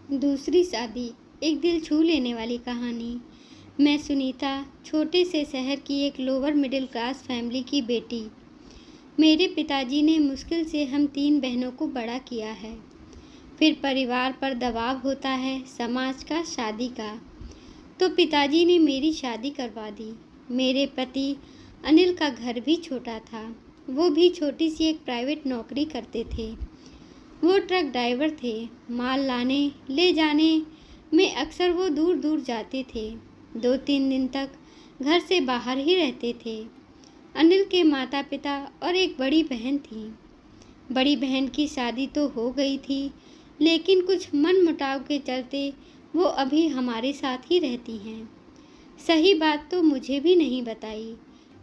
दूसरी शादी, एक दिल छू लेने वाली कहानी। मैं सुनीता, छोटे से शहर की एक लोअर मिडिल क्लास फैमिली की बेटी। मेरे पिताजी ने मुश्किल से हम 3 बहनों को बड़ा किया है। फिर परिवार पर दबाव होता है, समाज का, शादी का। तो पिताजी ने मेरी शादी करवा दी। मेरे पति अनिल का घर भी छोटा था। वो भी छोटी सी एक प्राइवेट नौकरी करते थे। वो ट्रक ड्राइवर थे। माल लाने ले जाने में अक्सर वो दूर दूर जाते थे। 2-3 दिन तक घर से बाहर ही रहते थे। अनिल के माता पिता और एक बड़ी बहन थी। बड़ी बहन की शादी तो हो गई थी, लेकिन कुछ मनमुटाव के चलते वो अभी हमारे साथ ही रहती हैं। सही बात तो मुझे भी नहीं बताई,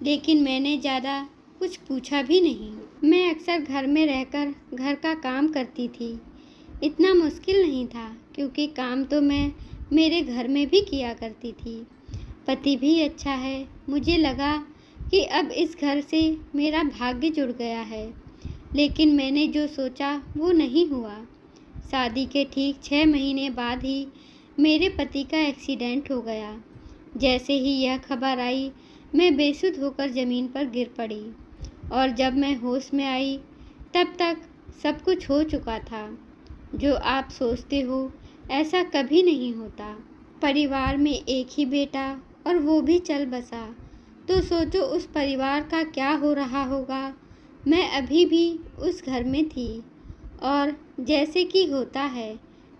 लेकिन मैंने ज़्यादा कुछ पूछा भी नहीं। मैं अक्सर घर में रहकर घर का काम करती थी। इतना मुश्किल नहीं था, क्योंकि काम तो मैं मेरे घर में भी किया करती थी। पति भी अच्छा है। मुझे लगा कि अब इस घर से मेरा भाग्य जुड़ गया है, लेकिन मैंने जो सोचा वो नहीं हुआ। शादी के ठीक 6 महीने बाद ही मेरे पति का एक्सीडेंट हो गया। जैसे ही यह खबर आई, मैं बेसुध होकर ज़मीन पर गिर पड़ी, और जब मैं होश में आई तब तक सब कुछ हो चुका था। जो आप सोचते हो ऐसा कभी नहीं होता। परिवार में एक ही बेटा, और वो भी चल बसा, तो सोचो उस परिवार का क्या हो रहा होगा। मैं अभी भी उस घर में थी, और जैसे कि होता है,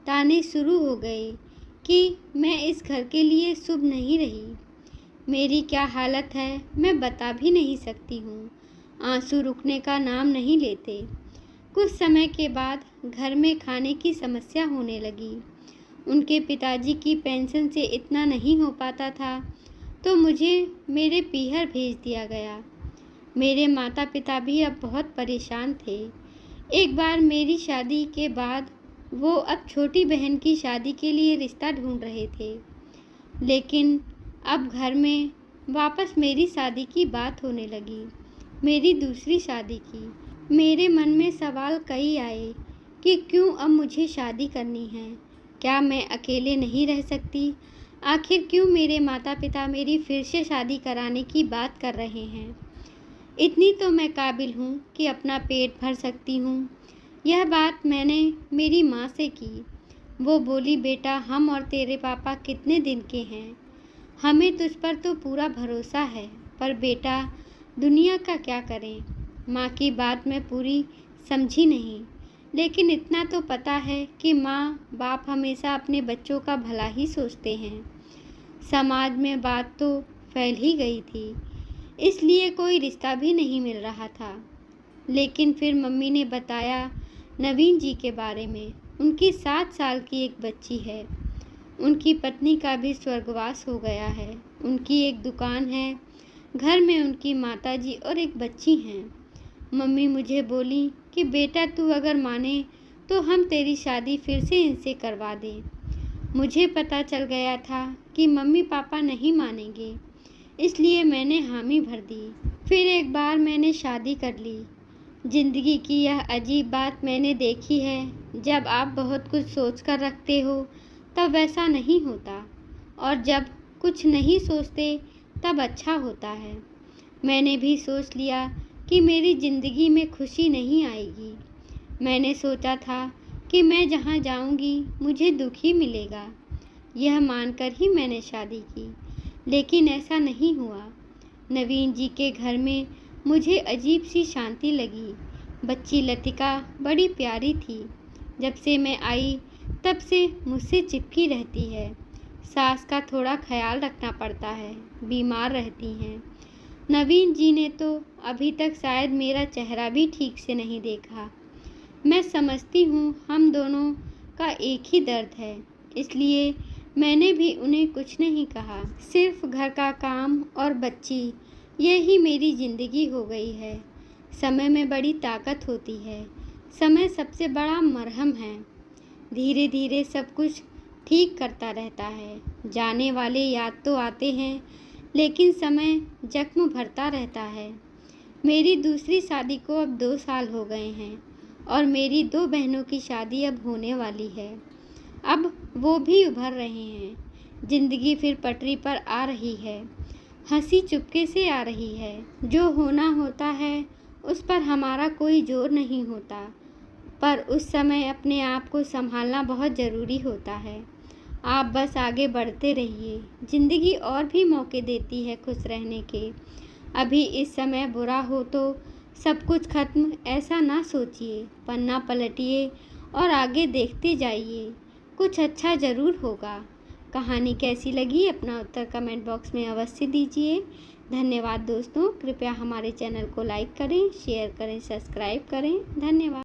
ताने शुरू हो गए कि मैं इस घर के लिए शुभ नहीं रही। मेरी क्या हालत है मैं बता भी नहीं सकती हूँ। आंसू रुकने का नाम नहीं लेते। कुछ समय के बाद घर में खाने की समस्या होने लगी। उनके पिताजी की पेंशन से इतना नहीं हो पाता था, तो मुझे मेरे पीहर भेज दिया गया। मेरे माता पिता भी अब बहुत परेशान थे। एक बार मेरी शादी के बाद वो अब छोटी बहन की शादी के लिए रिश्ता ढूंढ रहे थे, लेकिन अब घर में वापस मेरी शादी की बात होने लगी, मेरी दूसरी शादी की। मेरे मन में सवाल कई आए कि क्यों अब मुझे शादी करनी है। क्या मैं अकेले नहीं रह सकती? आखिर क्यों मेरे माता पिता मेरी फिर से शादी कराने की बात कर रहे हैं? इतनी तो मैं काबिल हूँ कि अपना पेट भर सकती हूँ। यह बात मैंने मेरी माँ से की। वो बोली, बेटा, हम और तेरे पापा कितने दिन के हैं, हमें तुझ पर तो पूरा भरोसा है, पर बेटा दुनिया का क्या करें। माँ की बात मैं पूरी समझी नहीं, लेकिन इतना तो पता है कि माँ बाप हमेशा अपने बच्चों का भला ही सोचते हैं। समाज में बात तो फैल ही गई थी, इसलिए कोई रिश्ता भी नहीं मिल रहा था। लेकिन फिर मम्मी ने बताया नवीन जी के बारे में। उनकी 7 साल की एक बच्ची है। उनकी पत्नी का भी स्वर्गवास हो गया है। उनकी एक दुकान है। घर में उनकी माताजी और एक बच्ची हैं। मम्मी मुझे बोली कि बेटा, तू अगर माने तो हम तेरी शादी फिर से इनसे करवा दें। मुझे पता चल गया था कि मम्मी पापा नहीं मानेंगे, इसलिए मैंने हामी भर दी। फिर एक बार मैंने शादी कर ली। जिंदगी की यह अजीब बात मैंने देखी है। जब आप बहुत कुछ सोच कर रखते हो तब वैसा नहीं होता, और जब कुछ नहीं सोचते तब अच्छा होता है। मैंने भी सोच लिया कि मेरी ज़िंदगी में खुशी नहीं आएगी। मैंने सोचा था कि मैं जहाँ जाऊँगी मुझे दुख ही मिलेगा। यह मानकर ही मैंने शादी की, लेकिन ऐसा नहीं हुआ। नवीन जी के घर में मुझे अजीब सी शांति लगी। बच्ची लतिका बड़ी प्यारी थी। जब से मैं आई तब से मुझसे चिपकी रहती है। सास का थोड़ा ख्याल रखना पड़ता है, बीमार रहती हैं। नवीन जी ने तो अभी तक शायद मेरा चेहरा भी ठीक से नहीं देखा। मैं समझती हूँ हम दोनों का एक ही दर्द है, इसलिए मैंने भी उन्हें कुछ नहीं कहा। सिर्फ घर का काम और बच्ची, यही मेरी ज़िंदगी हो गई है। समय में बड़ी ताकत होती है। समय सबसे बड़ा मरहम है। धीरे धीरे सब कुछ ठीक करता रहता है। जाने वाले याद तो आते हैं, लेकिन समय जख्म भरता रहता है। मेरी दूसरी शादी को अब 2 साल हो गए हैं, और मेरी 2 बहनों की शादी अब होने वाली है। अब वो भी उभर रहे हैं। जिंदगी फिर पटरी पर आ रही है। हंसी चुपके से आ रही है। जो होना होता है उस पर हमारा कोई जोर नहीं होता, पर उस समय अपने आप को संभालना बहुत ज़रूरी होता है। आप बस आगे बढ़ते रहिए। ज़िंदगी और भी मौके देती है खुश रहने के। अभी इस समय बुरा हो तो सब कुछ खत्म ऐसा ना सोचिए। पन्ना पलटिए और आगे देखते जाइए। कुछ अच्छा ज़रूर होगा। कहानी कैसी लगी अपना उत्तर कमेंट बॉक्स में अवश्य दीजिए। धन्यवाद दोस्तों। कृपया हमारे चैनल को लाइक करें, शेयर करें, सब्सक्राइब करें। धन्यवाद।